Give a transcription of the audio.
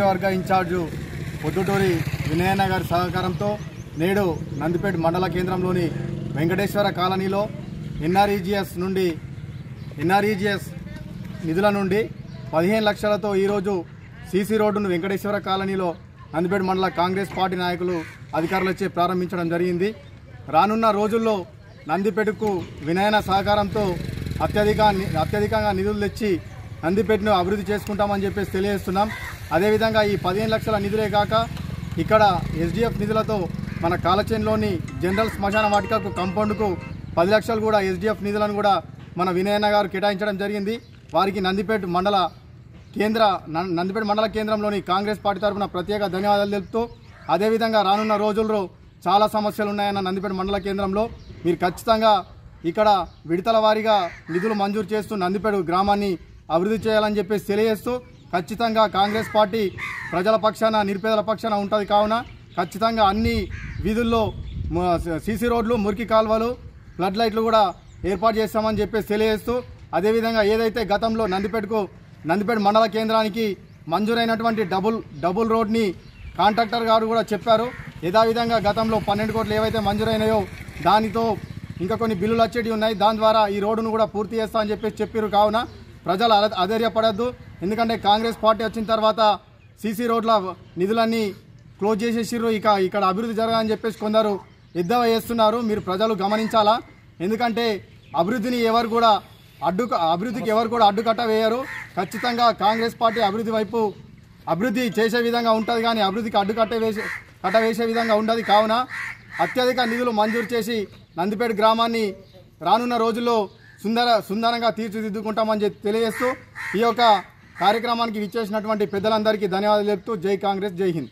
నియోజకవర్గ ఇన్ఛార్జు పొద్దుటూరి వినయన్న గారి సహకారంతో నేడు నందిపేట మండల కేంద్రంలోని వెంకటేశ్వర కాలనీలో ఎన్ఆర్ఈజీఎస్ నిధుల నుండి 15 లక్షలతో ఈరోజు సీసీ రోడ్డును వెంకటేశ్వర కాలనీలో నందిపేట మండల కాంగ్రెస్ పార్టీ నాయకులు అధికారులచే ప్రారంభించడం జరిగింది. రానున్న రోజుల్లో నందిపేటకు వినయన సహకారంతో అత్యధికంగా నిధులు తెచ్చి నందిపేటను అభివృద్ధి చేసుకుంటామని చెప్పేసి తెలియజేస్తున్నాం. అదేవిధంగా ఈ 15 లక్షల నిధులే కాక ఇక్కడ ఎస్డిఎఫ్ నిధులతో మన కాలచేన్లోని జనరల్ శ్మశాన వాటికకు కాంపౌండ్కు 10 లక్షలు కూడా ఎస్డిఎఫ్ నిధులను కూడా మన వినయన్న గారు కేటాయించడం జరిగింది. వారికి నందిపేట మండల కేంద్రంలోని కాంగ్రెస్ పార్టీ తరఫున ప్రత్యేక ధన్యవాదాలు తెలుపుతూ, అదేవిధంగా రానున్న రోజుల్లో చాలా సమస్యలు ఉన్నాయన్న నందిపేట మండల కేంద్రంలో మీరు ఖచ్చితంగా ఇక్కడ విడతల వారీగా నిధులు మంజూరు చేస్తూ నందిపేట గ్రామాన్ని అభివృద్ధి చేయాలని చెప్పేసి తెలియజేస్తూ, ఖచ్చితంగా కాంగ్రెస్ పార్టీ ప్రజల పక్షాన నిరుపేదల పక్షాన ఉంటుంది. కావున ఖచ్చితంగా అన్ని వీధుల్లో సీసీ రోడ్లు, మురికి కాల్వలు, ఫ్లడ్ లైట్లు కూడా ఏర్పాటు చేస్తామని చెప్పేసి తెలియజేస్తూ, అదేవిధంగా ఏదైతే గతంలో నందిపేట మండల కేంద్రానికి మంజూరైనటువంటి డబుల్ రోడ్ని కాంట్రాక్టర్ గారు కూడా చెప్పారు. యథావిధంగా గతంలో 12 కోట్లు ఏవైతే మంజూరైనాయో దానితో ఇంకా కొన్ని బిల్లులు వచ్చేటివి ఉన్నాయి. దాని ద్వారా ఈ రోడ్డును కూడా పూర్తి చేస్తామని చెప్పేసి చెప్పారు. కావున ప్రజలు అధైర్యపడద్దు. ఎందుకంటే కాంగ్రెస్ పార్టీ వచ్చిన తర్వాత సీసీ రోడ్ల నిధులన్నీ క్లోజ్ చేసేసిర్రు. ఇక్కడ అభివృద్ధి జరగాలని చెప్పేసి కొందరు ఎద్దవ చేస్తున్నారు. మీరు ప్రజలు గమనించాలా. ఎందుకంటే అభివృద్ధికి ఎవరు కూడా అడ్డుకట్ట వేయరు. ఖచ్చితంగా కాంగ్రెస్ పార్టీ అభివృద్ధి చేసే విధంగా ఉంటుంది, కానీ అభివృద్ధికి కట్ట వేసే విధంగా ఉండదు. కావున అత్యధిక నిధులు మంజూరు చేసి నందిపేట గ్రామాన్ని రానున్న రోజుల్లో సుందరంగా తీర్చిదిద్దుకుంటామని తెలియజేస్తూ, ఈ యొక్క కార్యక్రమానికి విచ్చేసినటువంటి పెద్దలందరికీ ధన్యవాదాలు చెప్తూ జై కాంగ్రెస్, జై హింద్.